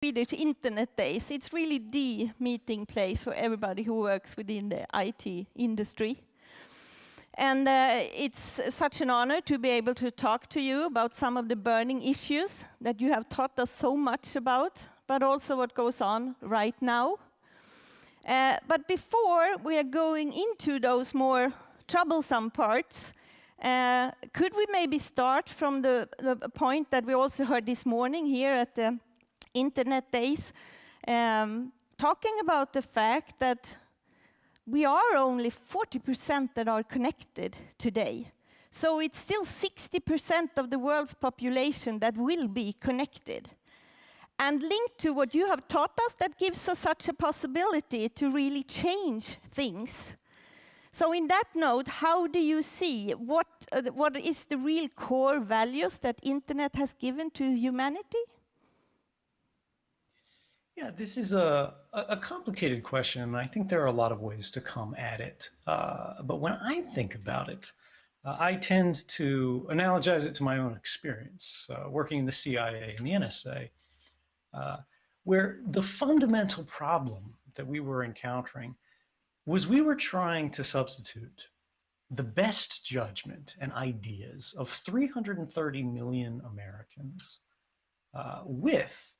Swedish Internet Days. It's really the meeting place for everybody who works within the IT industry. And it's such an honor to be able to talk to you about some of the burning issues that you have taught us so much about, but also what goes on right now. But before we are going into those more troublesome parts, could we maybe start from the point that we also heard this morning here at the Internet Days, talking about the fact that we are only 40% that are connected today. So it's still 60% of the world's population that will be connected. And linked to what you have taught us, that gives us such a possibility to really change things. So in that note, how do you see, what is the real core values that Internet has given to humanity? Yeah, this is a complicated question, and I think there are a lot of ways to come at it. But when I think about it, I tend to analogize it to my own experience working in the CIA and the NSA, where the fundamental problem that we were encountering was we were trying to substitute the best judgment and ideas of 330 million Americans with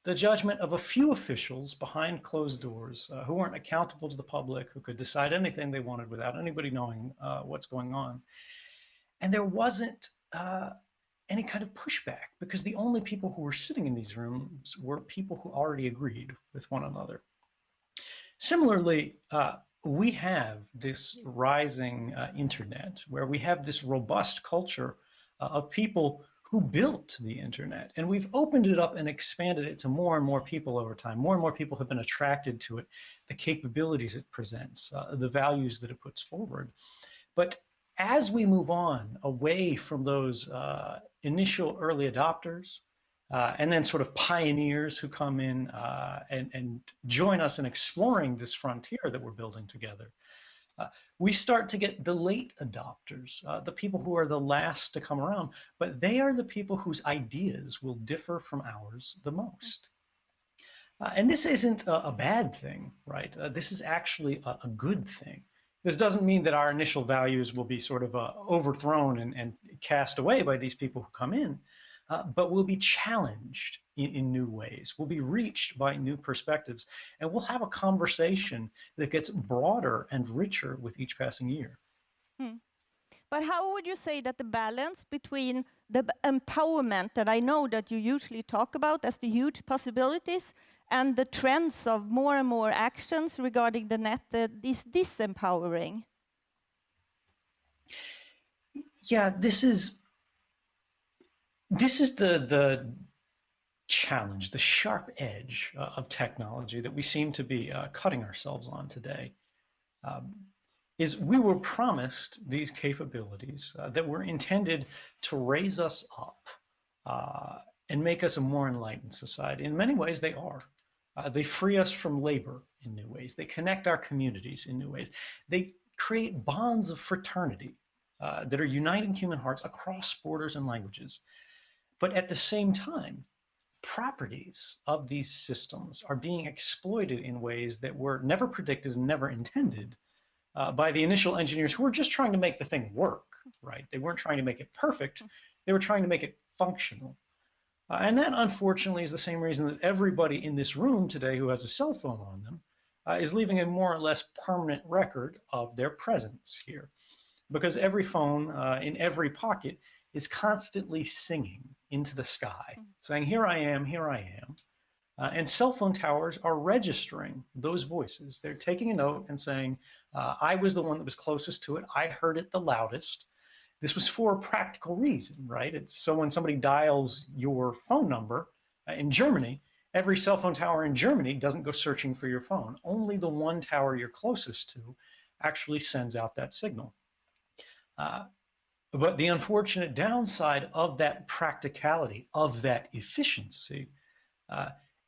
the judgment of a few officials behind closed doors who weren't accountable to the public, who could decide anything they wanted without anybody knowing what's going on. And there wasn't any kind of pushback because the only people who were sitting in these rooms were people who already agreed with one another. Similarly, we have this rising internet where we have this robust culture of people who built the internet, and we've opened it up and expanded it to more and more people over time. More and more people have been attracted to it, the capabilities it presents, the values that it puts forward. But as we move on away from those initial early adopters, and then sort of pioneers who come in and join us in exploring this frontier that we're building together, we start to get the late adopters, the people who are the last to come around, but they are the people whose ideas will differ from ours the most. And this isn't a bad thing, right? This is actually a good thing. This doesn't mean that our initial values will be sort of overthrown and cast away by these people who come in, but will be challenged in new ways. We'll be reached by new perspectives, and we'll have a conversation that gets broader and richer with each passing year. But how would you say that the balance between the empowerment that I know that you usually talk about as the huge possibilities and the trends of more and more actions regarding the net that is disempowering? Yeah, this is the challenge, the sharp edge of technology that we seem to be cutting ourselves on today. Is we were promised these capabilities that were intended to raise us up and make us a more enlightened society. In many ways, they are. They free us from labor in new ways. They connect our communities in new ways. They create bonds of fraternity that are uniting human hearts across borders and languages. But at the same time, properties of these systems are being exploited in ways that were never predicted and never intended by the initial engineers who were just trying to make the thing work, right? They weren't trying to make it perfect. They were trying to make it functional. And that, unfortunately, is the same reason that everybody in this room today who has a cell phone on them is leaving a more or less permanent record of their presence here. Because every phone in every pocket is constantly singing into the sky, saying, here I am, here I am. And cell phone towers are registering those voices. They're taking a note and saying, I was the one that was closest to it. I heard it the loudest. This was for a practical reason, right? It's so when somebody dials your phone number in Germany, every cell phone tower in Germany doesn't go searching for your phone. Only the one tower you're closest to actually sends out that signal. But the unfortunate downside of that practicality, of that efficiency,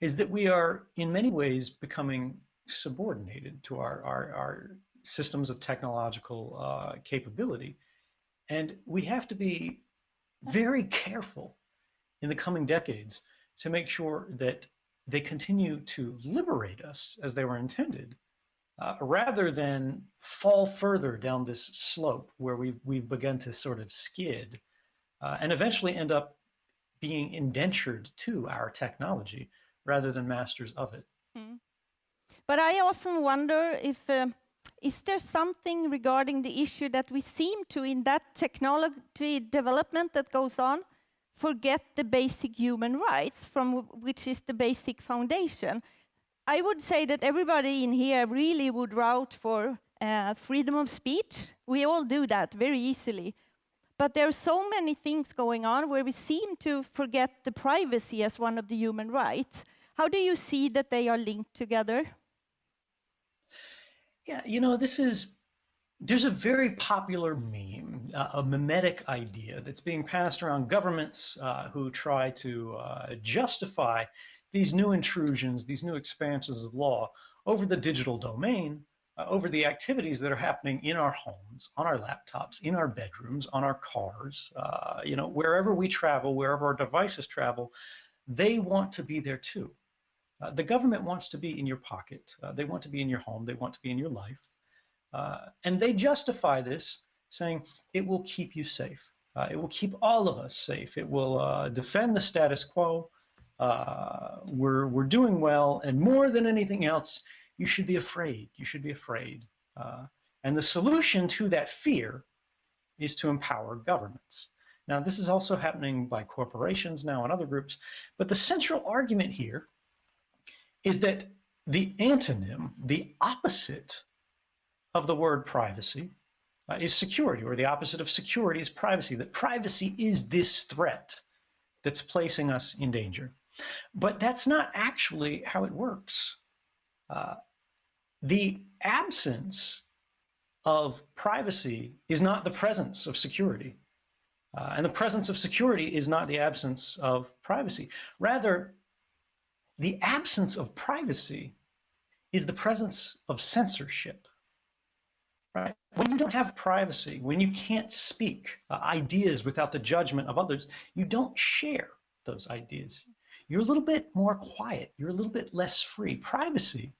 is that we are in many ways becoming subordinated to our systems of technological capability. And we have to be very careful in the coming decades to make sure that they continue to liberate us as they were intended, rather than fall further down this slope where we've begun to sort of skid and eventually end up being indentured to our technology rather than masters of it. Mm. But I often wonder if is there something regarding the issue that we seem to, in that technology development that goes on, forget the basic human rights, from which is the basic foundation. I would say that everybody in here really would route for freedom of speech. We all do that very easily. But there are so many things going on where we seem to forget the privacy as one of the human rights. How do you see that they are linked together? Yeah, there's a very popular meme, a mimetic idea that's being passed around governments who try to justify these new intrusions, these new expansions of law over the digital domain, over the activities that are happening in our homes, on our laptops, in our bedrooms, on our cars, wherever we travel, wherever our devices travel, they want to be there too. The government wants to be in your pocket. They want to be in your home. They want to be in your life. And they justify this saying it will keep you safe. It will keep all of us safe. It will defend the status quo. We're doing well, and more than anything else, you should be afraid. You should be afraid. And the solution to that fear is to empower governments. Now, this is also happening by corporations now and other groups, but the central argument here is that the antonym, the opposite of the word privacy, is security, or the opposite of security is privacy, that privacy is this threat that's placing us in danger. But that's not actually how it works. The absence of privacy is not the presence of security. And the presence of security is not the absence of privacy. Rather, the absence of privacy is the presence of censorship. Right? When you don't have privacy, when you can't speak ideas without the judgment of others, you don't share those ideas. You're a little bit more quiet. You're a little bit less free. Privacy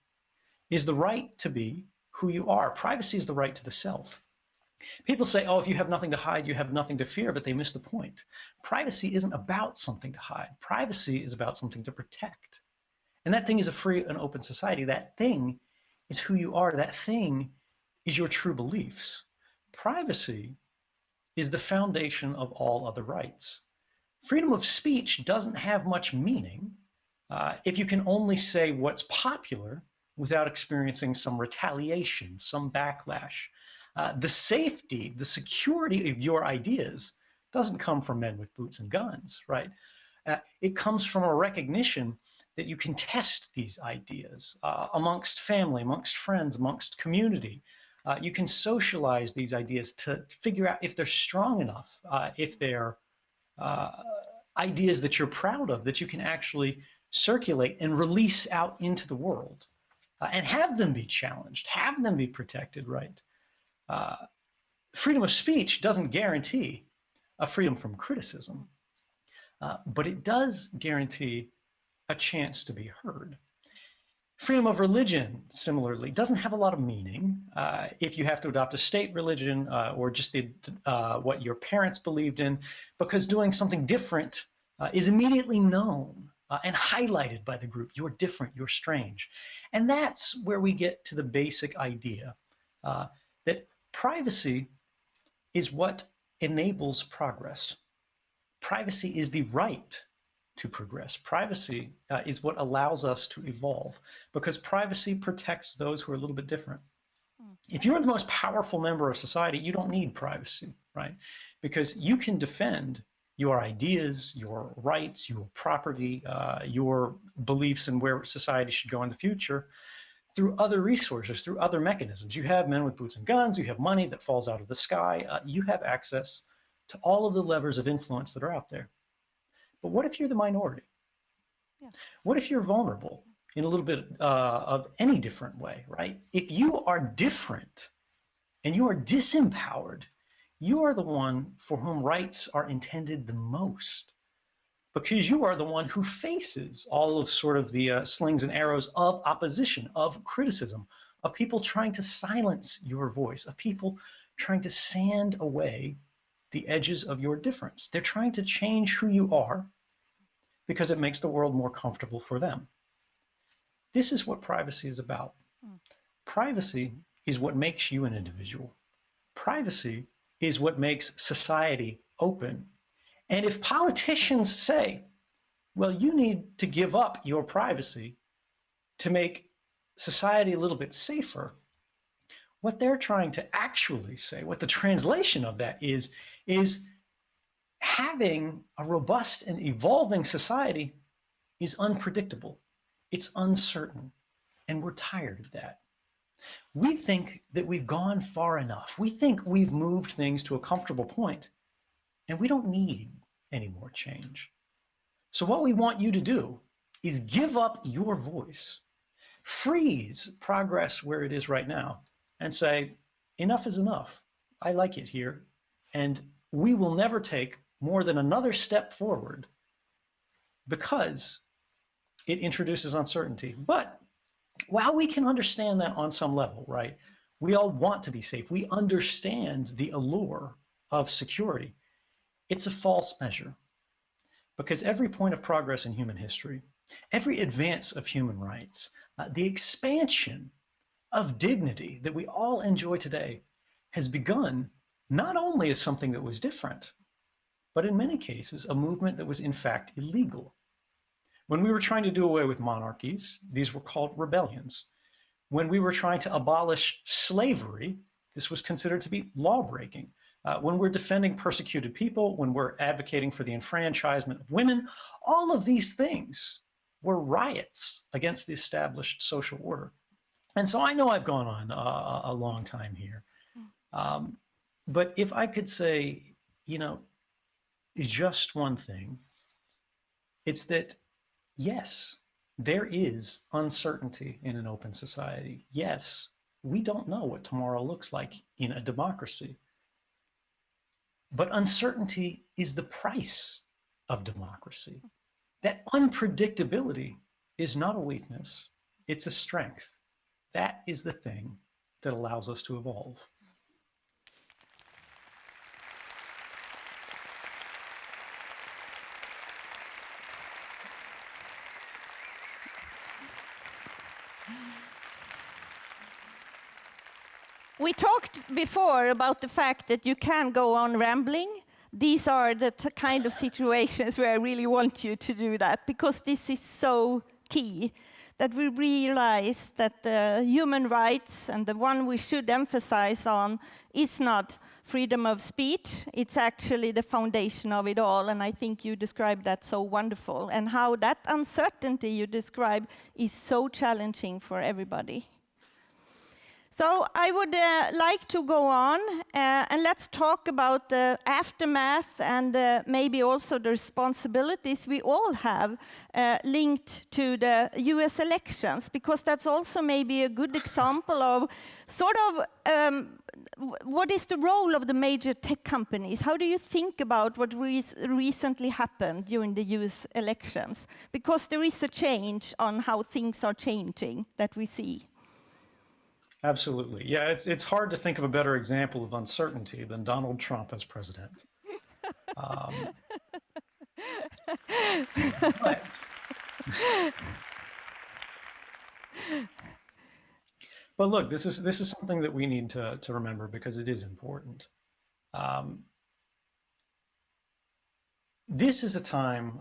is the right to be who you are. Privacy is the right to the self. People say, oh, if you have nothing to hide, you have nothing to fear, but they miss the point. Privacy isn't about something to hide. Privacy is about something to protect. And that thing is a free and open society. That thing is who you are. That thing is your true beliefs. Privacy is the foundation of all other rights. Freedom of speech doesn't have much meaning if you can only say what's popular without experiencing some retaliation, some backlash. The safety, the security of your ideas doesn't come from men with boots and guns, right? It comes from a recognition that you can test these ideas amongst family, amongst friends, amongst community. You can socialize these ideas to figure out if they're strong enough, if they're ideas that you're proud of, that you can actually circulate and release out into the world and have them be challenged, have them be protected, right? Freedom of speech doesn't guarantee a freedom from criticism, but it does guarantee a chance to be heard. Freedom of religion, similarly, doesn't have a lot of meaning if you have to adopt a state religion or just what your parents believed in, because doing something different is immediately known and highlighted by the group. You're different, you're strange. And that's where we get to the basic idea that privacy is what enables progress. Privacy is the right to progress. Privacy is what allows us to evolve, because privacy protects those who are a little bit different. If you're the most powerful member of society, you don't need privacy, right? Because you can defend your ideas, your rights, your property, your beliefs in where society should go in the future through other resources, through other mechanisms. You have men with boots and guns, you have money that falls out of the sky, you have access to all of the levers of influence that are out there. But what if you're the minority? Yeah. What if you're vulnerable in a little bit of any different way, right? If you are different and you are disempowered, you are the one for whom rights are intended the most. because you are the one who faces all of sort of the slings and arrows of opposition, of criticism, of people trying to silence your voice, of people trying to sand away the edges of your difference. They're trying to change who you are because it makes the world more comfortable for them. This is what privacy is about. Privacy is what makes you an individual. Privacy is what makes society open. And if politicians say, well, you need to give up your privacy to make society a little bit safer, what they're trying to actually say, what the translation of that is having a robust and evolving society is unpredictable. It's uncertain. And we're tired of that. We think that we've gone far enough. We think we've moved things to a comfortable point, and we don't need any more change. So what we want you to do is give up your voice, freeze progress where it is right now, and say, enough is enough. I like it here, and we will never take more than another step forward because it introduces uncertainty. But while we can understand that on some level, right? We all want to be safe. We understand the allure of security. It's a false measure because every point of progress in human history, every advance of human rights, the expansion of dignity that we all enjoy today has begun not only as something that was different, but in many cases, a movement that was in fact illegal. When we were trying to do away with monarchies, these were called rebellions. When we were trying to abolish slavery, this was considered to be law-breaking. When we're defending persecuted people, when we're advocating for the enfranchisement of women, all of these things were riots against the established social order. And so I know I've gone on a long time here. But if I could say, just one thing, it's that, yes, there is uncertainty in an open society. Yes, we don't know what tomorrow looks like in a democracy. But uncertainty is the price of democracy. That unpredictability is not a weakness, it's a strength. That is the thing that allows us to evolve. We talked before about the fact that you can go on rambling. These are the kind of situations where I really want you to do that, because this is so key, that we realize that the human rights, and the one we should emphasize on, is not freedom of speech. It's actually the foundation of it all, and I think you described that so wonderful, and how that uncertainty you describe is so challenging for everybody. So I would like to go on, and let's talk about the aftermath and maybe also the responsibilities we all have linked to the US elections, because that's also maybe a good example of sort of what is the role of the major tech companies? How do you think about what recently happened during the US elections? Because there is a change on how things are changing that we see. Absolutely. Yeah, it's hard to think of a better example of uncertainty than Donald Trump as president. But look, this is something that we need to remember, because it is important. This is a time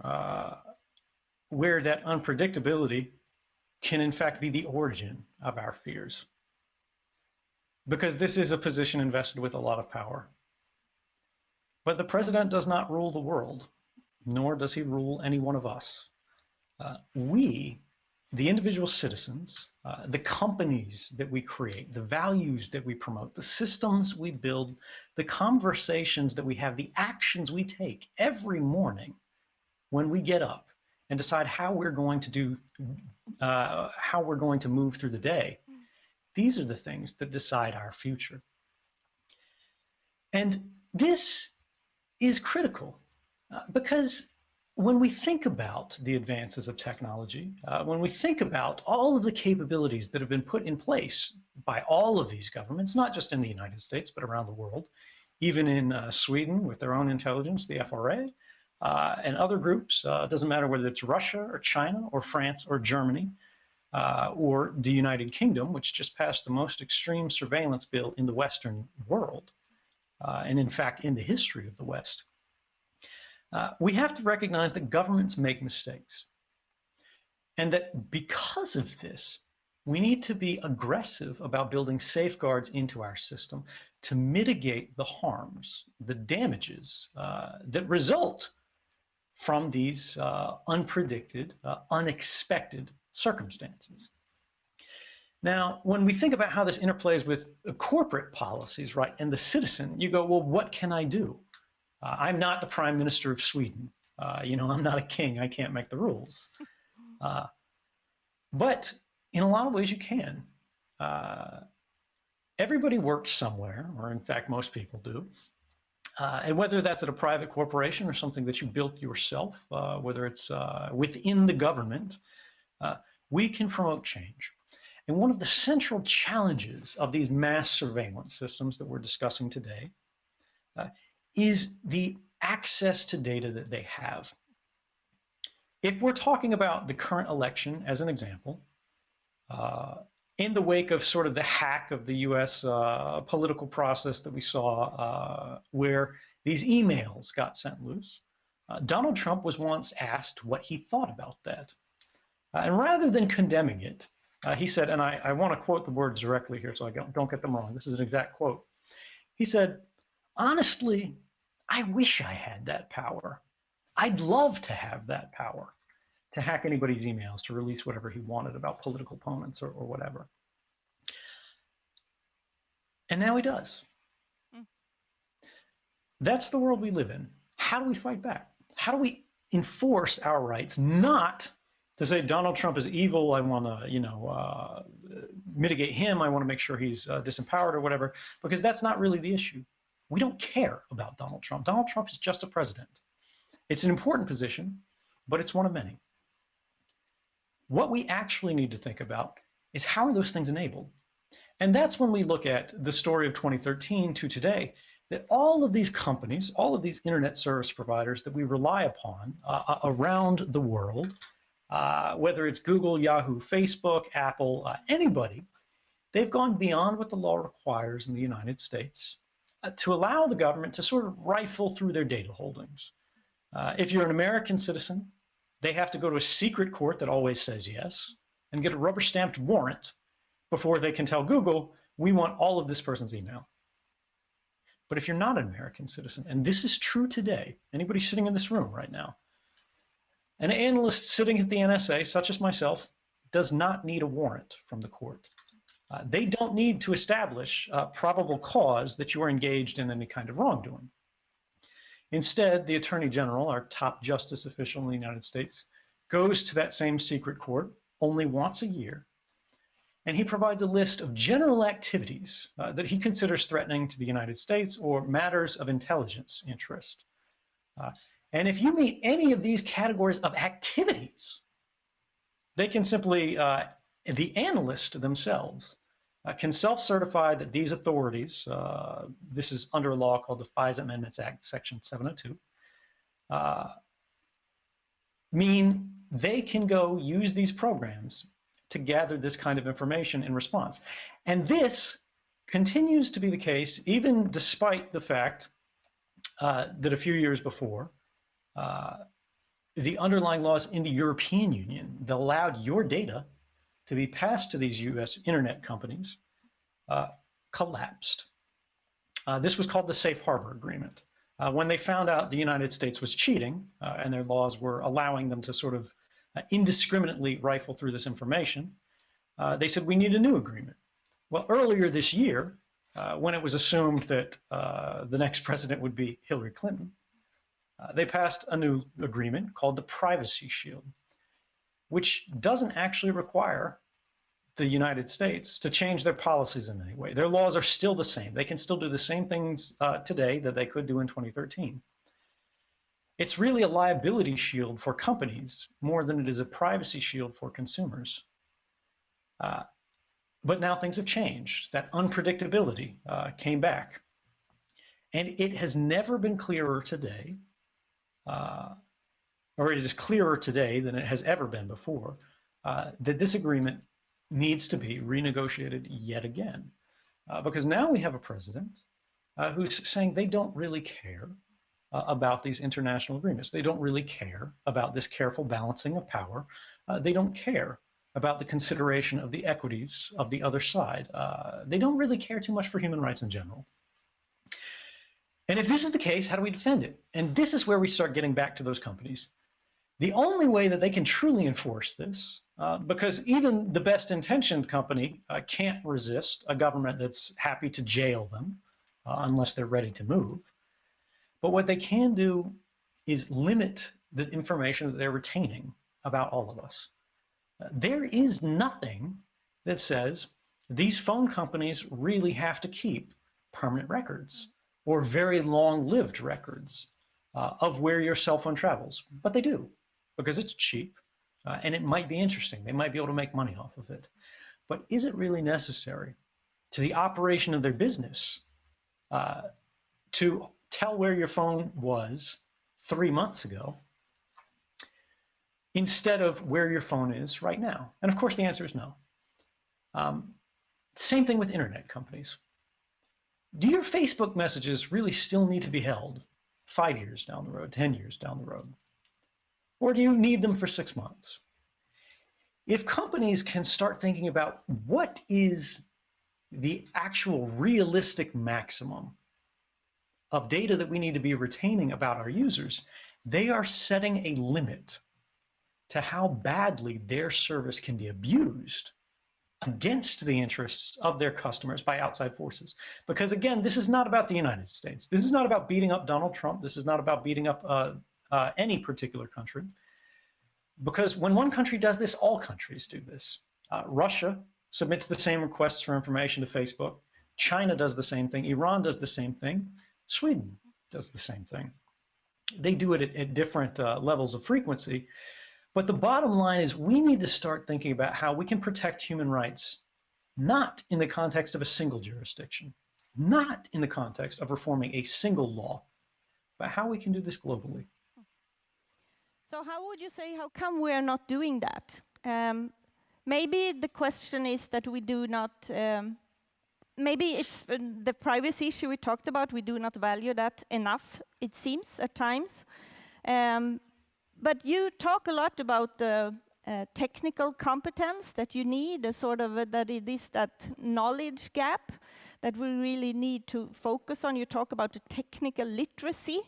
where that unpredictability can in fact be the origin of our fears, because this is a position invested with a lot of power. But the president does not rule the world, nor does he rule any one of us. We, the individual citizens, the companies that we create, the values that we promote, the systems we build, the conversations that we have, the actions we take every morning when we get up and decide how we're going to move through the day. These are the things that decide our future. And this is critical because when we think about the advances of technology, when we think about all of the capabilities that have been put in place by all of these governments, not just in the United States, but around the world, even in Sweden with their own intelligence, the FRA, and other groups, doesn't matter whether it's Russia or China or France or Germany, or the United Kingdom, which just passed the most extreme surveillance bill in the Western world, and in fact, in the history of the West. We have to recognize that governments make mistakes. And that because of this, we need to be aggressive about building safeguards into our system to mitigate the harms, the damages that result from these unpredicted, unexpected circumstances. Now, when we think about how this interplays with corporate policies, right, and the citizen, you go, well, what can I do? I'm not the Prime Minister of Sweden. I'm not a king. I can't make the rules. But in a lot of ways, you can. Everybody works somewhere, or in fact, most people do. And whether that's at a private corporation or something that you built yourself, whether it's within the government, we can promote change. And one of the central challenges of these mass surveillance systems that we're discussing today is the access to data that they have. If we're talking about the current election as an example, in the wake of sort of the hack of the US political process that we saw, where these emails got sent loose, Donald Trump was once asked what he thought about that. And rather than condemning it, he said, and I want to quote the words directly here so I don't get them wrong. This is an exact quote. He said, honestly, I wish I had that power. I'd love to have that power to hack anybody's emails, to release whatever he wanted about political opponents or whatever. And now he does. That's the world we live in. How do we fight back? How do we enforce our rights? Not to say Donald Trump is evil. I want to, mitigate him. I want to make sure he's disempowered or whatever, because that's not really the issue. We don't care about Donald Trump. Donald Trump is just a president. It's an important position, but it's one of many. What we actually need to think about is how are those things enabled? And that's when we look at the story of 2013 to today, that all of these companies, all of these internet service providers that we rely upon around the world, whether it's Google, Yahoo, Facebook, Apple, anybody, they've gone beyond what the law requires in the United States to allow the government to sort of rifle through their data holdings. If you're an American citizen, they have to go to a secret court that always says yes and get a rubber stamped warrant before they can tell Google, we want all of this person's email. But if you're not an American citizen, and this is true today, anybody sitting in this room right now, an analyst sitting at the NSA, such as myself, does not need a warrant from the court. They don't need to establish probable cause that you are engaged in any kind of wrongdoing. Instead, the Attorney General, our top justice official in the United States, goes to that same secret court only once a year, and he provides a list of general activities that he considers threatening to the United States or matters of intelligence interest. And if you meet any of these categories of activities, they can simply, the analyst themselves, can self-certify that these authorities, this is under a law called the FISA Amendments Act, Section 702, mean they can go use these programs to gather this kind of information in response. And this continues to be the case even despite the fact that a few years before, the underlying laws in the European Union that allowed your data to be passed to these US internet companies collapsed. This was called the Safe Harbor Agreement. When they found out the United States was cheating and their laws were allowing them to sort of indiscriminately rifle through this information, they said, we need a new agreement. Well, earlier this year, when it was assumed that the next president would be Hillary Clinton, they passed a new agreement called the Privacy Shield, which doesn't actually require the United States to change their policies in any way. Their laws are still the same. They can still do the same things today that they could do in 2013. It's really a liability shield for companies more than it is a privacy shield for consumers. Uh, but now things have changed. That unpredictability came back. And it has never been clearer today, uh, or it is clearer today than it has ever been before, that this agreement needs to be renegotiated yet again. Because now we have a president who's saying they don't really care about these international agreements. They don't really care about this careful balancing of power. They don't care about the consideration of the equities of the other side. They don't really care too much for human rights in general. And if this is the case, how do we defend it? And this is where we start getting back to those companies. The only way that they can truly enforce this, because even the best intentioned company can't resist a government that's happy to jail them unless they're ready to move. But what they can do is limit the information that they're retaining about all of us. There is nothing that says these phone companies really have to keep permanent records or very long-lived records of where your cell phone travels, but they do because it's cheap and it might be interesting. They might be able to make money off of it. But is it really necessary to the operation of their business to tell where your phone was 3 months ago instead of where your phone is right now? And of course, the answer is no. Same thing with internet companies. Do your Facebook messages really still need to be held 5 years down the road, 10 years down the road? Or do you need them for 6 months? If companies can start thinking about what is the actual realistic maximum of data that we need to be retaining about our users, they are setting a limit to how badly their service can be abused against the interests of their customers by outside forces. Because again, this is not about the United States. This is not about beating up Donald Trump. This is not about beating up any particular country. Because when one country does this, all countries do this. Russia submits the same requests for information to Facebook. China does the same thing. Iran does the same thing. Sweden does the same thing. They do it at different levels of frequency. But the bottom line is we need to start thinking about how we can protect human rights, not in the context of a single jurisdiction, not in the context of reforming a single law, but how we can do this globally. So how would you say, how come we're not doing that? Maybe the question is that we do not, maybe it's the privacy issue we talked about, we do not value that enough, it seems, at times. But you talk a lot about the technical competence that you need, a sort of that it is that knowledge gap that we really need to focus on. You talk about the technical literacy.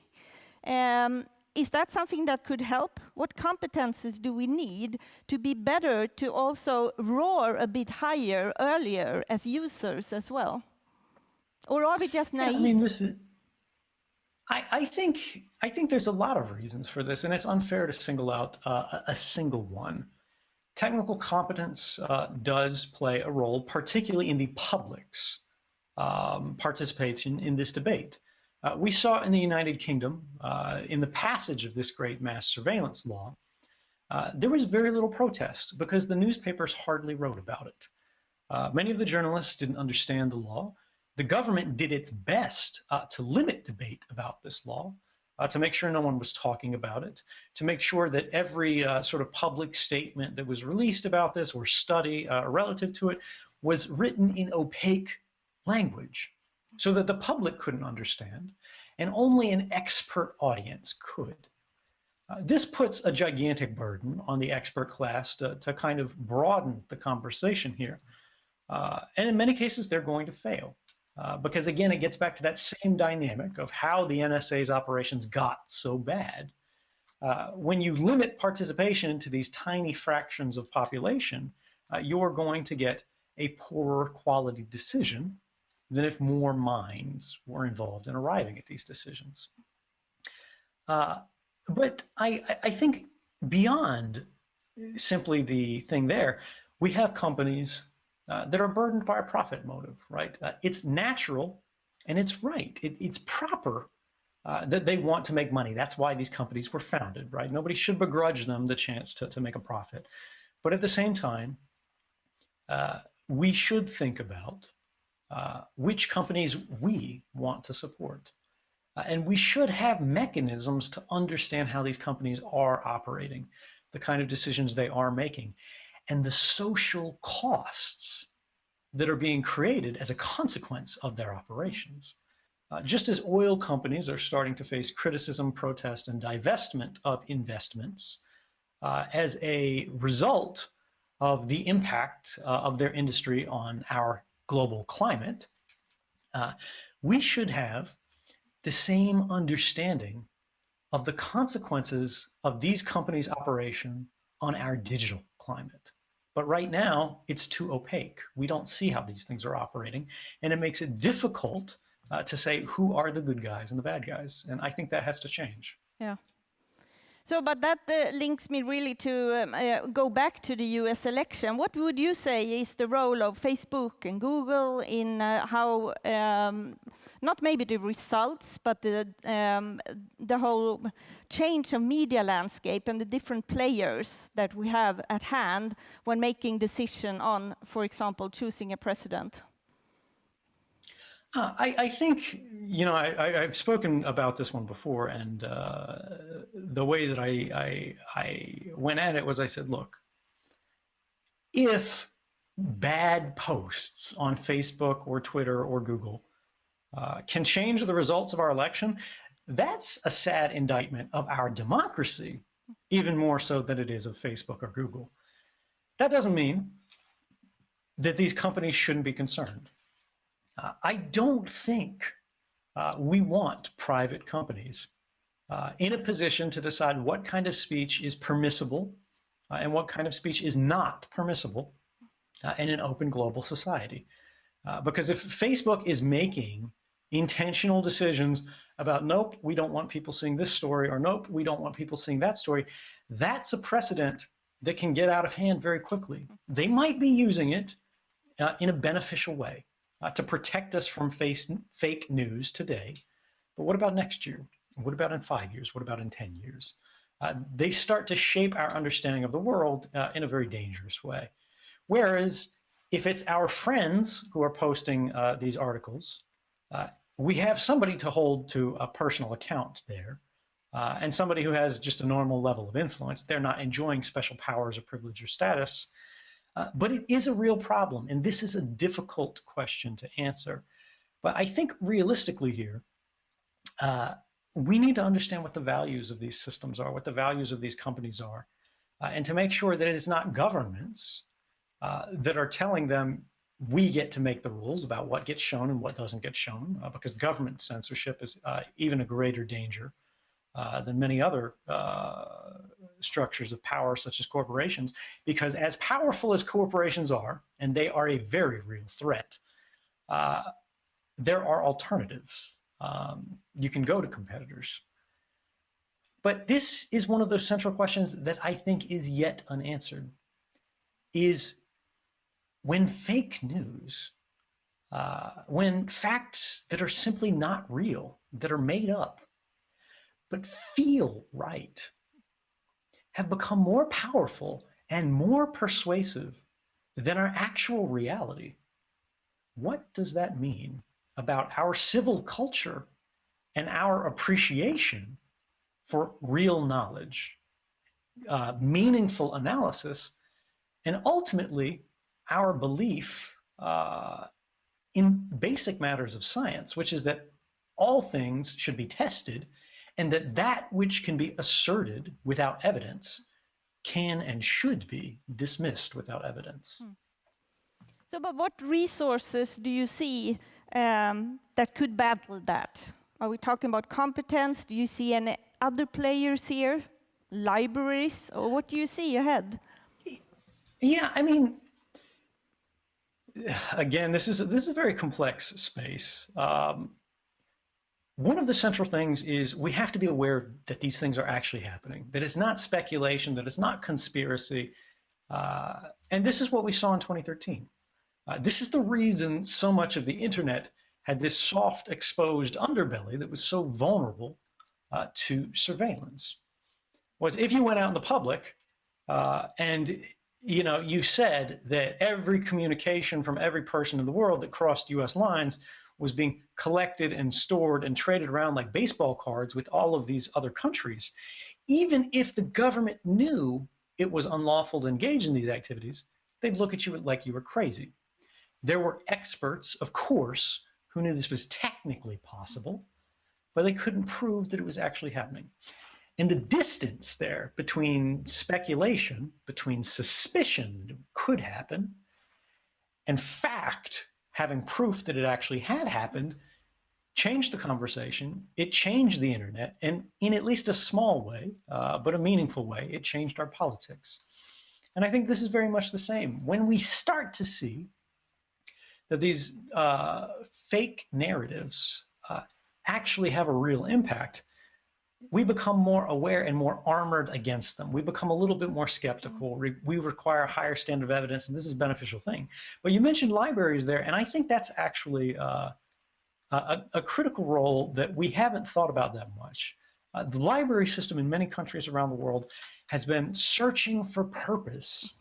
Is that something that could help? What competences do we need to be better to also roar a bit higher earlier as users as well? Or are we just naive? Yeah, I mean, this is. I think there's a lot of reasons for this, and it's unfair to single out a single one. Technical competence does play a role, particularly in the public's participation in this debate. We saw in the United Kingdom, in the passage of this great mass surveillance law, there was very little protest because the newspapers hardly wrote about it. Many of the journalists didn't understand the law. The government did its best to limit debate about this law, to make sure no one was talking about it, to make sure that every sort of public statement that was released about this or study relative to it was written in opaque language so that the public couldn't understand and only an expert audience could. This puts a gigantic burden on the expert class to kind of broaden the conversation here. And in many cases, they're going to fail. Because again, it gets back to that same dynamic of how the NSA's operations got so bad. When you limit participation to these tiny fractions of population, you're going to get a poorer quality decision than if more minds were involved in arriving at these decisions. But I think beyond simply the thing there, we have companies that are burdened by a profit motive, right? It's natural and it's right. It's proper that they want to make money. That's why these companies were founded, right? Nobody should begrudge them the chance to make a profit. But at the same time, we should think about which companies we want to support. And we should have mechanisms to understand how these companies are operating, the kind of decisions they are making, and the social costs that are being created as a consequence of their operations. Just as oil companies are starting to face criticism, protest, and divestment of investments as a result of the impact of their industry on our global climate, we should have the same understanding of the consequences of these companies' operation on our digital climate. But right now, it's too opaque. We don't see how these things are operating, and it makes it difficult to say who are the good guys and the bad guys. And I think that has to change. Yeah. So, but that links me really to go back to the US election. What would you say is the role of Facebook and Google in how, not maybe the results, but the whole change of media landscape and the different players that we have at hand when making decision on, for example, choosing a president? I think, you know, I've spoken about this one before, and the way that I went at it was I said, look, if bad posts on Facebook or Twitter or Google can change the results of our election, that's a sad indictment of our democracy, even more so than it is of Facebook or Google. That doesn't mean that these companies shouldn't be concerned. I don't think we want private companies in a position to decide what kind of speech is permissible and what kind of speech is not permissible in an open global society. Because if Facebook is making intentional decisions about, nope, we don't want people seeing this story, or nope, we don't want people seeing that story, that's a precedent that can get out of hand very quickly. They might be using it in a beneficial way to protect us from fake news today. But what about next year? What about in 5 years? What about in 10 years? They start to shape our understanding of the world in a very dangerous way. Whereas if it's our friends who are posting these articles, we have somebody to hold to a personal account there, and somebody who has just a normal level of influence. They're not enjoying special powers or privilege or status. But it is a real problem, and this is a difficult question to answer. But I think realistically here, we need to understand what the values of these systems are, what the values of these companies are, and to make sure that it is not governments that are telling them we get to make the rules about what gets shown and what doesn't get shown, because government censorship is even a greater danger than many other structures of power, such as corporations, because as powerful as corporations are, and they are a very real threat, there are alternatives. You can go to competitors. But this is one of those central questions that I think is yet unanswered, is when fake news, when facts that are simply not real, that are made up, but feel right, have become more powerful and more persuasive than our actual reality. What does that mean about our civil culture and our appreciation for real knowledge, meaningful analysis, and ultimately our belief in basic matters of science, which is that all things should be tested, and that which can be asserted without evidence can and should be dismissed without evidence. So, but what resources do you see that could battle that? Are we talking about competence? Do you see any other players here? Libraries? Or what do you see ahead? Yeah, I mean, again, this is a very complex space. One of the central things is we have to be aware that these things are actually happening, that it's not speculation, that it's not conspiracy. And this is what we saw in 2013. This is the reason so much of the internet had this soft, exposed underbelly that was so vulnerable to surveillance. Was if you went out in the public and you said that every communication from every person in the world that crossed U.S. lines was being collected and stored and traded around like baseball cards with all of these other countries, even if the government knew it was unlawful to engage in these activities, they'd look at you like you were crazy. There were experts, of course, who knew this was technically possible, but they couldn't prove that it was actually happening. And the distance there between speculation, between suspicion that it could happen, and fact, having proof that it actually had happened, changed the conversation. It changed the internet, and in at least a small way, but a meaningful way, it changed our politics. And I think this is very much the same. When we start to see that these fake narratives actually have a real impact, we become more aware and more armored against them. We become a little bit more skeptical. We require a higher standard of evidence, and this is a beneficial thing. But you mentioned libraries there, and I think that's actually a critical role that we haven't thought about that much. The library system in many countries around the world has been searching for purpose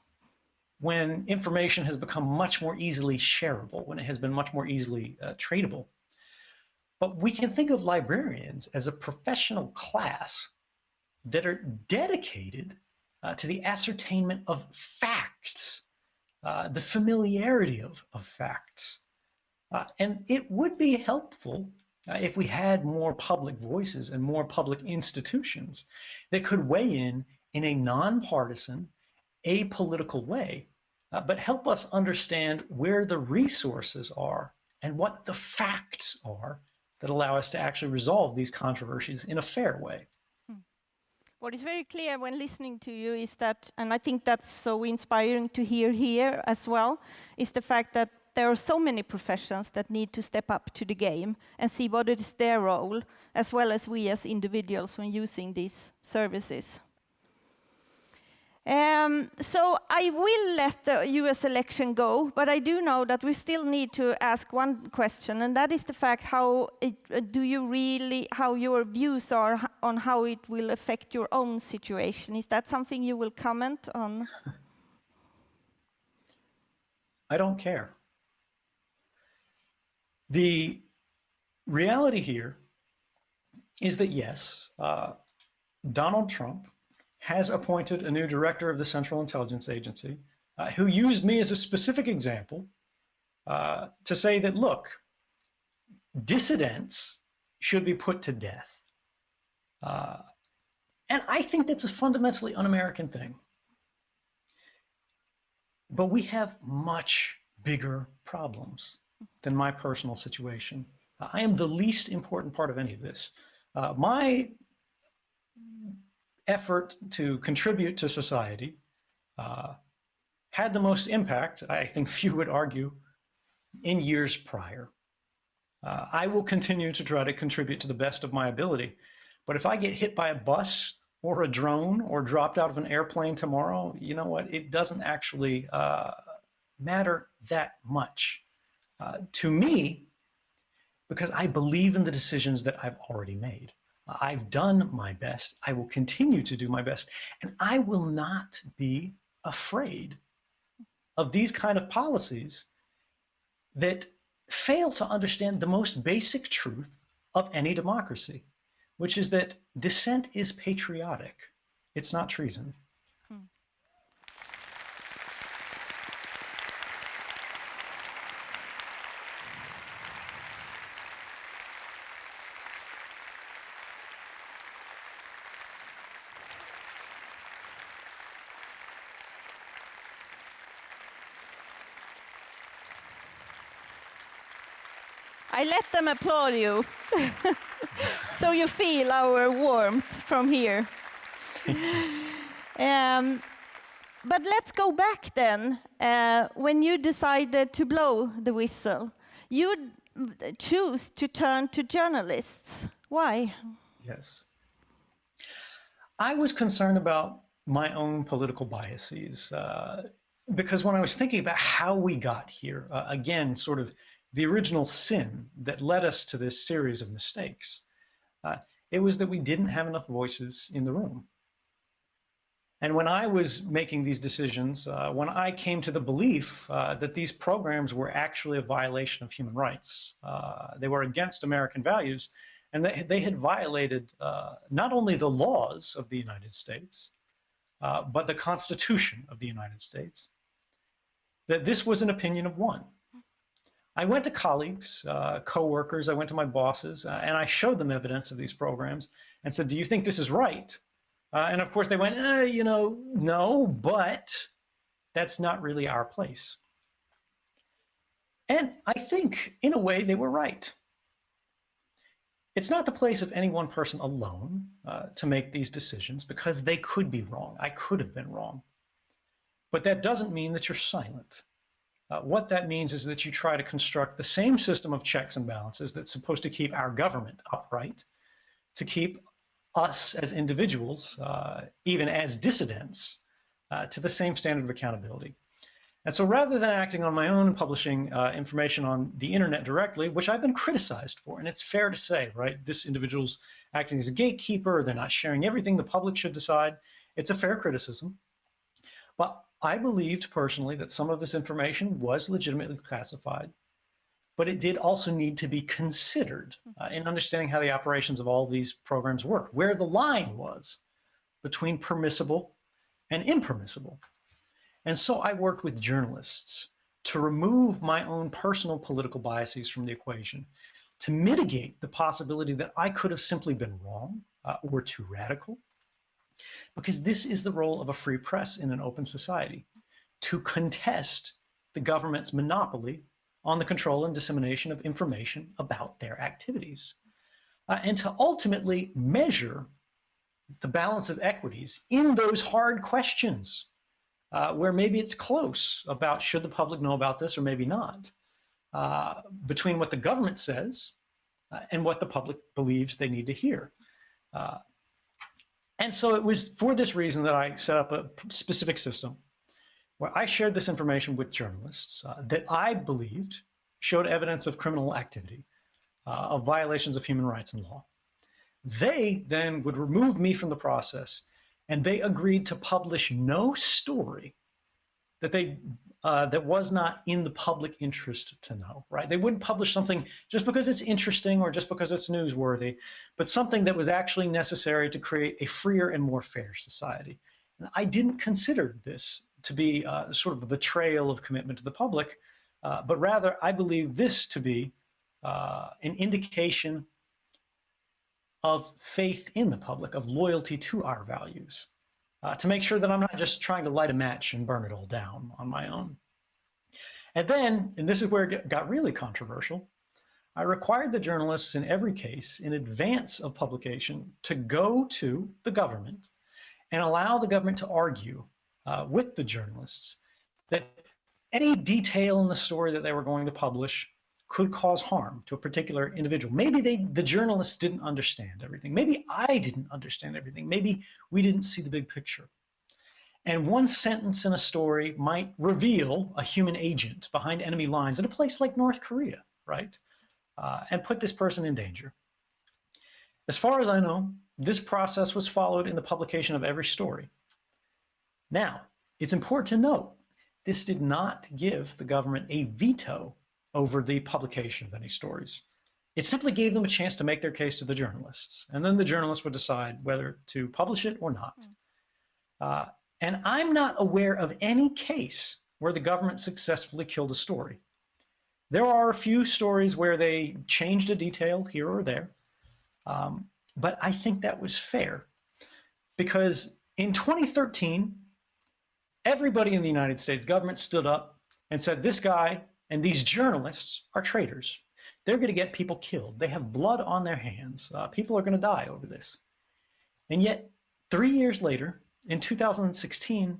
when information has become much more easily shareable, when it has been much more easily tradable. But we can think of librarians as a professional class that are dedicated to the ascertainment of facts, the familiarity of facts. And it would be helpful if we had more public voices and more public institutions that could weigh in a nonpartisan, apolitical way, but help us understand where the resources are and what the facts are that allow us to actually resolve these controversies in a fair way. What is very clear when listening to you is that, and I think that's so inspiring to hear here as well, is the fact that there are so many professions that need to step up to the game and see what is their role, as well as we as individuals when using these services. So I will let the US election go, but I do know that we still need to ask one question, and that is the fact how your views are on how it will affect your own situation. Is that something you will comment on? I don't care. The reality here is that yes, Donald Trump has appointed a new director of the Central Intelligence Agency who used me as a specific example to say that, look, dissidents should be put to death. And I think that's a fundamentally un-American thing. But we have much bigger problems than my personal situation. I am the least important part of any of this. My effort to contribute to society had the most impact, I think few would argue, in years prior. I will continue to try to contribute to the best of my ability. But if I get hit by a bus or a drone or dropped out of an airplane tomorrow, you know what? It doesn't actually matter that much to me, because I believe in the decisions that I've already made. I've done my best. I will continue to do my best. And I will not be afraid of these kind of policies that fail to understand the most basic truth of any democracy, which is that dissent is patriotic. It's not treason. I let them applaud you, so you feel our warmth from here. But let's go back then. When you decided to blow the whistle, you choose to turn to journalists. Why? Yes. I was concerned about my own political biases because when I was thinking about how we got here, again, sort of the original sin that led us to this series of mistakes. It was that we didn't have enough voices in the room. And when I was making these decisions, when I came to the belief that these programs were actually a violation of human rights, they were against American values, and they had violated not only the laws of the United States, but the Constitution of the United States, that this was an opinion of one. I went to colleagues, coworkers, I went to my bosses, and I showed them evidence of these programs and said, do you think this is right? And of course they went, no, but that's not really our place. And I think in a way they were right. It's not the place of any one person alone to make these decisions, because they could be wrong. I could have been wrong. But that doesn't mean that you're silent. What that means is that you try to construct the same system of checks and balances that's supposed to keep our government upright, to keep us as individuals, even as dissidents, to the same standard of accountability. And so rather than acting on my own and publishing information on the internet directly, which I've been criticized for, and it's fair to say, right, this individual's acting as a gatekeeper, they're not sharing everything the public should decide, it's a fair criticism. But I believed personally that some of this information was legitimately classified, but it did also need to be considered in understanding how the operations of all these programs work, where the line was between permissible and impermissible. And so I worked with journalists to remove my own personal political biases from the equation, to mitigate the possibility that I could have simply been wrong or too radical, because this is the role of a free press in an open society, to contest the government's monopoly on the control and dissemination of information about their activities, and to ultimately measure the balance of equities in those hard questions where maybe it's close about should the public know about this or maybe not, between what the government says and what the public believes they need to hear. And so it was for this reason that I set up a specific system where I shared this information with journalists that I believed showed evidence of criminal activity, of violations of human rights and law. They then would remove me from the process, and they agreed to publish no story that was not in the public interest to know, right? They wouldn't publish something just because it's interesting or just because it's newsworthy, but something that was actually necessary to create a freer and more fair society. And I didn't consider this to be sort of a betrayal of commitment to the public, but rather I believe this to be an indication of faith in the public, of loyalty to our values. To make sure that I'm not just trying to light a match and burn it all down on my own. And then, and this is where it got really controversial, I required the journalists in every case in advance of publication to go to the government and allow the government to argue with the journalists that any detail in the story that they were going to publish could cause harm to a particular individual. Maybe the journalists didn't understand everything. Maybe I didn't understand everything. Maybe we didn't see the big picture. And one sentence in a story might reveal a human agent behind enemy lines in a place like North Korea, right? And put this person in danger. As far as I know, this process was followed in the publication of every story. Now, it's important to note, this did not give the government a veto over the publication of any stories. It simply gave them a chance to make their case to the journalists, and then the journalists would decide whether to publish it or not. And I'm not aware of any case where the government successfully killed a story. There are a few stories where they changed a detail here or there, but I think that was fair, because in 2013, everybody in the United States government stood up and said, this guy and these journalists are traitors. They're going to get people killed. They have blood on their hands. People are going to die over this. And yet, 3 years later, in 2016,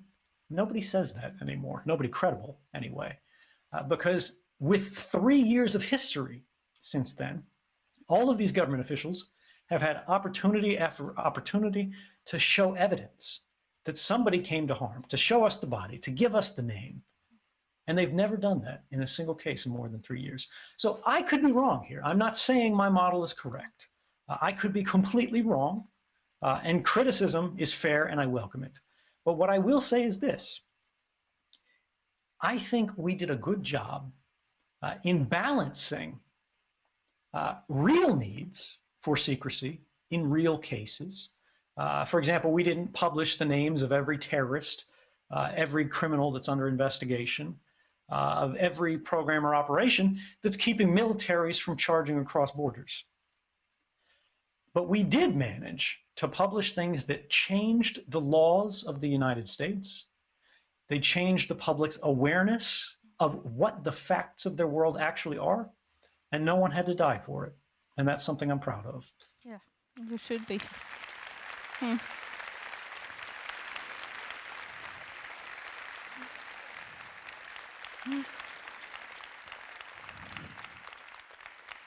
nobody says that anymore. Nobody credible, anyway. Because with 3 years of history since then, all of these government officials have had opportunity after opportunity to show evidence that somebody came to harm, to show us the body, to give us the name. And they've never done that in a single case in more than 3 years. So I could be wrong here. I'm not saying my model is correct. I could be completely wrong, and criticism is fair and I welcome it. But what I will say is this. I think we did a good job in balancing real needs for secrecy in real cases. For example, we didn't publish the names of every terrorist, every criminal that's under investigation, of every program or operation that's keeping militaries from charging across borders. But we did manage to publish things that changed the laws of the United States. They changed the public's awareness of what the facts of their world actually are, and no one had to die for it. And that's something I'm proud of. Yeah, you should be.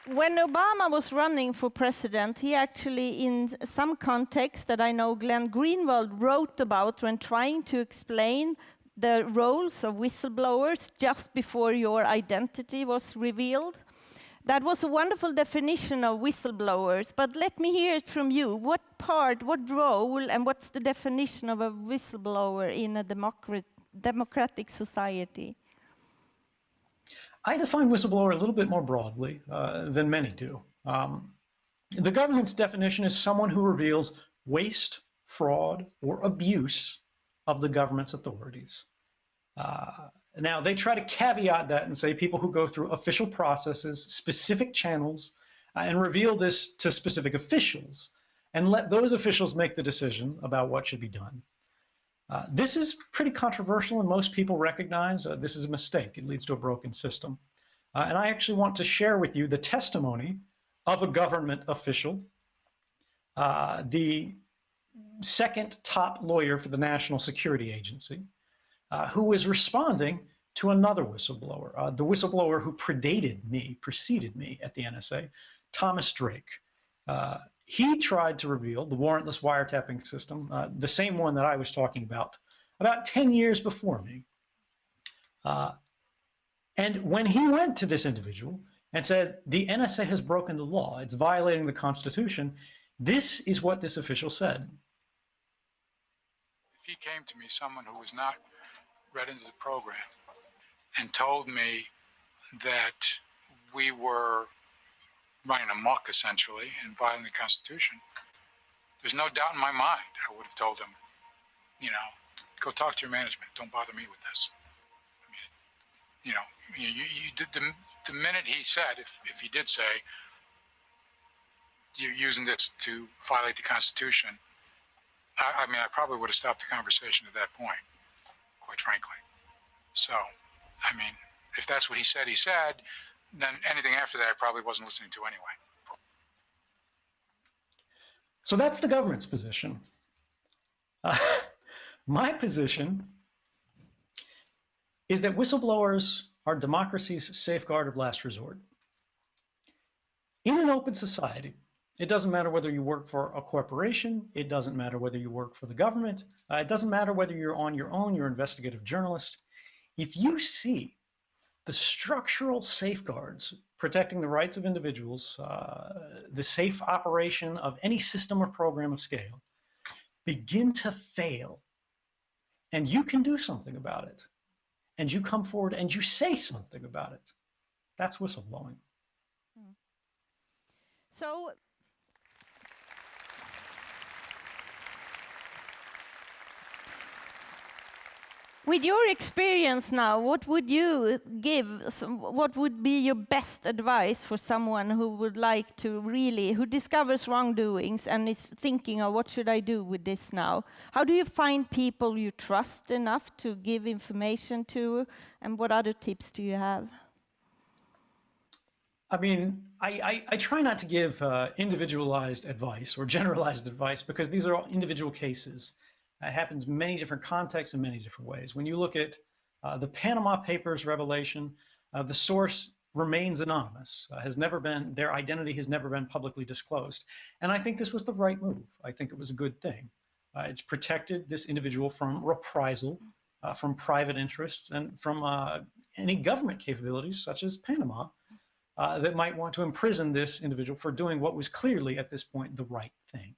When Obama was running for president, he actually, in some context that I know Glenn Greenwald wrote about when trying to explain the roles of whistleblowers just before your identity was revealed. That was a wonderful definition of whistleblowers, but let me hear it from you. What part, what role, and what's the definition of a whistleblower in a democratic society? I define whistleblower a little bit more broadly than many do. The government's definition is someone who reveals waste, fraud, or abuse of the government's authorities. Now, they try to caveat that and say people who go through official processes, specific channels, and reveal this to specific officials, and let those officials make the decision about what should be done. This is pretty controversial, and most people recognize this is a mistake. It leads to a broken system. And I actually want to share with you the testimony of a government official, the second top lawyer for the National Security Agency, who was responding to another whistleblower, the whistleblower who preceded me at the NSA, Thomas Drake. He tried to reveal the warrantless wiretapping system, the same one that I was talking about 10 years before me. And when he went to this individual and said, the NSA has broken the law, it's violating the Constitution, this is what this official said. If he came to me, someone who was not read into the program, and told me that we were running amok, essentially, and violating the Constitution, there's no doubt in my mind I would have told him, you know, go talk to your management. Don't bother me with this. I mean, you know, the minute he said, if he did say, you're using this to violate the Constitution, I mean, I probably would have stopped the conversation at that point, quite frankly. So, I mean, if that's what he said, then anything after that I probably wasn't listening to anyway. So that's the government's position. My position is that whistleblowers are democracy's safeguard of last resort. In an open society, it doesn't matter whether you work for a corporation, it doesn't matter whether you work for the government, it doesn't matter whether you're on your own, you're an investigative journalist. If you see the structural safeguards protecting the rights of individuals, the safe operation of any system or program of scale, begin to fail, and you can do something about it, and you come forward and you say something about it, that's whistleblowing. So, with your experience now, what would you give, what would be your best advice for someone who would like to really, who discovers wrongdoings and is thinking, oh, what should I do with this now? How do you find people you trust enough to give information to, and what other tips do you have? I mean, I try not to give individualized advice or generalized advice because these are all individual cases. It happens in many different contexts in many different ways. When you look at the Panama Papers revelation, the source remains anonymous, their identity has never been publicly disclosed. And I think this was the right move. I think it was a good thing. It's protected this individual from reprisal, from private interests, and from any government capabilities, such as Panama, that might want to imprison this individual for doing what was clearly at this point the right thing.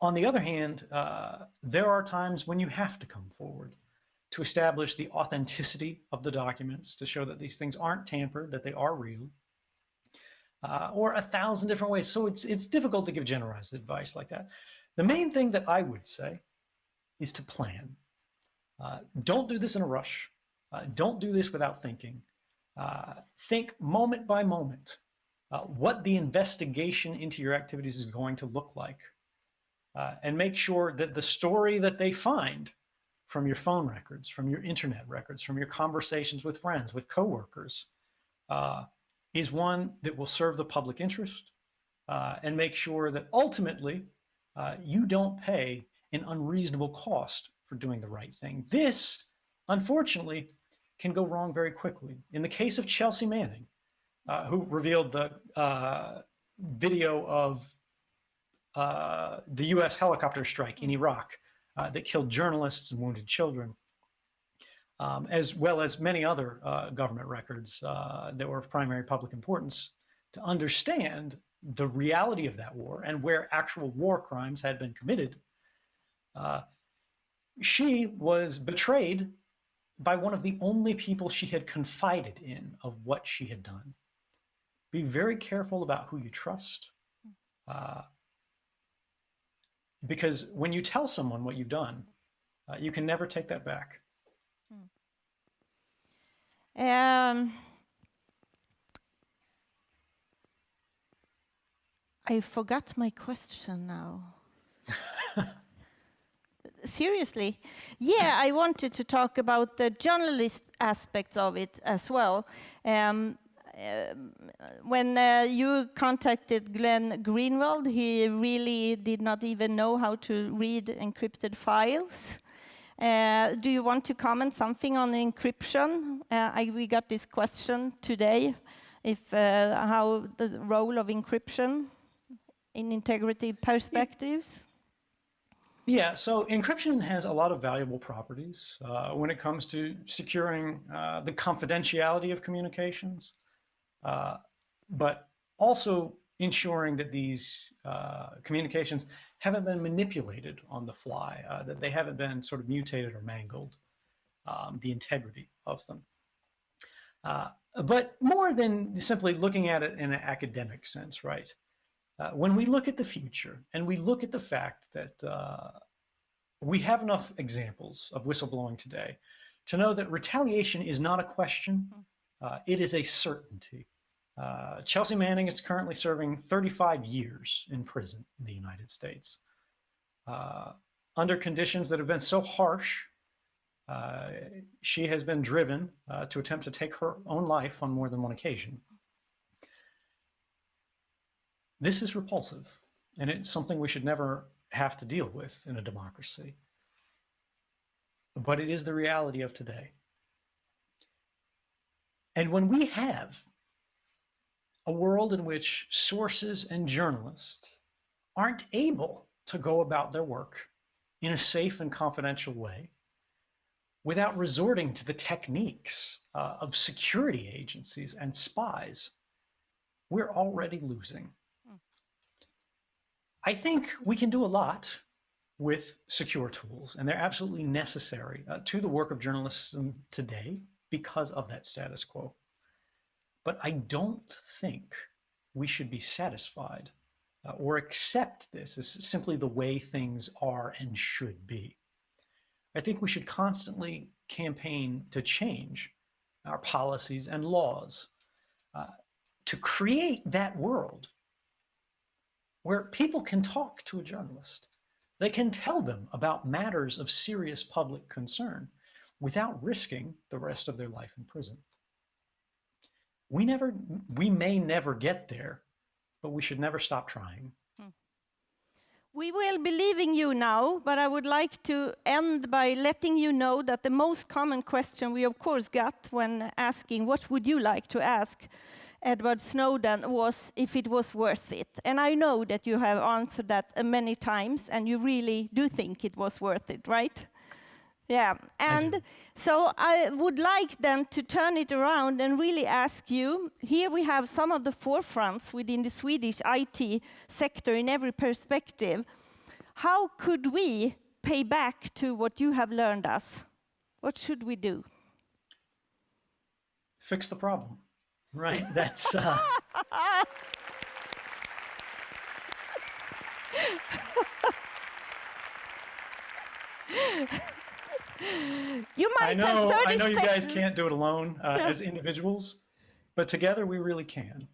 On the other hand, there are times when you have to come forward to establish the authenticity of the documents, to show that these things aren't tampered, that they are real, or 1,000 different ways. So it's difficult to give generalized advice like that. The main thing that I would say is to plan. Don't do this in a rush. Don't do this without thinking. Think moment by moment what the investigation into your activities is going to look like. And make sure that the story that they find from your phone records, from your internet records, from your conversations with friends, with coworkers, is one that will serve the public interest and make sure that ultimately you don't pay an unreasonable cost for doing the right thing. This, unfortunately, can go wrong very quickly. In the case of Chelsea Manning, who revealed the video of the US helicopter strike in Iraq that killed journalists and wounded children, as well as many other government records that were of primary public importance, to understand the reality of that war and where actual war crimes had been committed. She was betrayed by one of the only people she had confided in of what she had done. Be very careful about who you trust. Because when you tell someone what you've done, you can never take that back. I forgot my question now. Seriously. Yeah, I wanted to talk about the journalist aspects of it as well. When you contacted Glenn Greenwald, he really did not even know how to read encrypted files. Do you want to comment something on encryption? We got this question today, how the role of encryption in integrity perspectives. Yeah, so encryption has a lot of valuable properties when it comes to securing the confidentiality of communications, but also ensuring that these communications haven't been manipulated on the fly, that they haven't been sort of mutated or mangled, the integrity of them. But more than simply looking at it in an academic sense, right? When we look at the future and we look at the fact that we have enough examples of whistleblowing today to know that retaliation is not a question, it is a certainty. Chelsea Manning is currently serving 35 years in prison in the United States under conditions that have been so harsh. She has been driven to attempt to take her own life on more than one occasion. This is repulsive, and it's something we should never have to deal with in a democracy. But it is the reality of today. And when we have a world in which sources and journalists aren't able to go about their work in a safe and confidential way without resorting to the techniques of security agencies and spies, we're already losing. I think we can do a lot with secure tools, and they're absolutely necessary to the work of journalism today because of that status quo. But I don't think we should be satisfied or accept this as simply the way things are and should be. I think we should constantly campaign to change our policies and laws to create that world where people can talk to a journalist. They can tell them about matters of serious public concern without risking the rest of their life in prison. We may never get there, but we should never stop trying. We will be leaving you now, but I would like to end by letting you know that the most common question we of course got when asking what would you like to ask Edward Snowden was if it was worth it. And I know that you have answered that many times and you really do think it was worth it, right? Yeah, and so I would like then to turn it around and really ask you, here we have some of the forefronts within the Swedish IT sector in every perspective. How could we pay back to what you have learned us? What should we do? Fix the problem, right? That's You might have 30 I know you guys seconds. can't do it alone as individuals, but together we really can.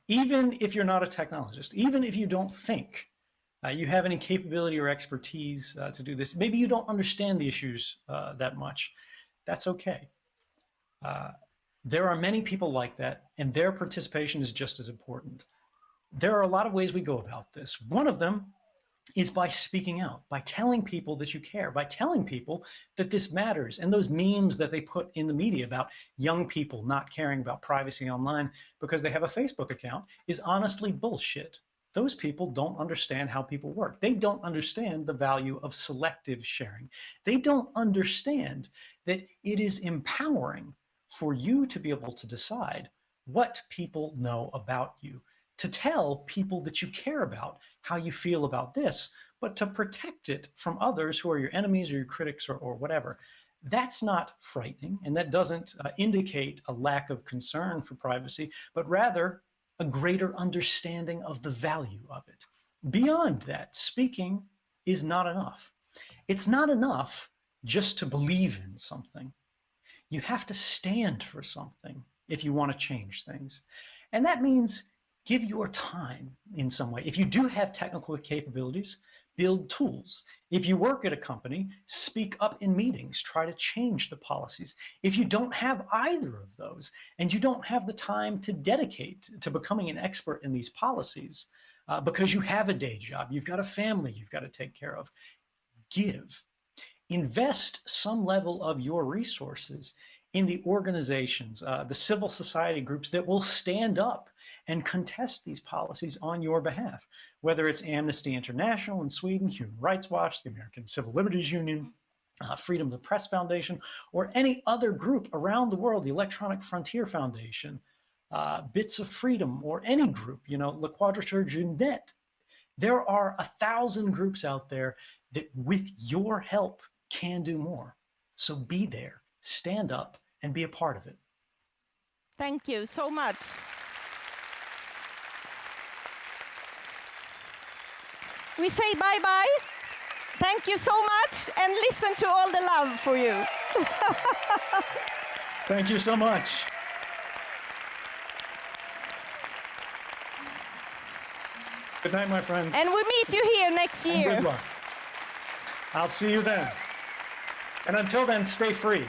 Even if you're not a technologist, even if you don't think you have any capability or expertise to do this, maybe you don't understand the issues that much, that's okay. There are many people like that, and their participation is just as important. There are a lot of ways we go about this. One of them is by speaking out, by telling people that you care, by telling people that this matters. And those memes that they put in the media about young people not caring about privacy online because they have a Facebook account is honestly bullshit. Those people don't understand how people work. They don't understand the value of selective sharing. They don't understand that it is empowering for you to be able to decide what people know about you, to tell people that you care about how you feel about this, but to protect it from others who are your enemies or your critics or whatever. That's not frightening, and that doesn't indicate a lack of concern for privacy, but rather a greater understanding of the value of it. Beyond that, speaking is not enough. It's not enough just to believe in something. You have to stand for something if you want to change things. And that means give your time in some way. If you do have technical capabilities, build tools. If you work at a company, speak up in meetings, try to change the policies. If you don't have either of those, and you don't have the time to dedicate to becoming an expert in these policies, because you have a day job, you've got a family you've got to take care of, give. Invest some level of your resources in the organizations, the civil society groups that will stand up and contest these policies on your behalf, whether it's Amnesty International in Sweden, Human Rights Watch, the American Civil Liberties Union, Freedom of the Press Foundation, or any other group around the world, the Electronic Frontier Foundation, Bits of Freedom, or any group, La Quadrature du Net. There are 1,000 groups out there that with your help can do more. So be there, stand up, and be a part of it. Thank you so much. We say bye-bye. Thank you so much, and listen to all the love for you. Thank you so much. Good night, my friends. And we meet you here next year. And good luck. I'll see you then. And until then, stay free.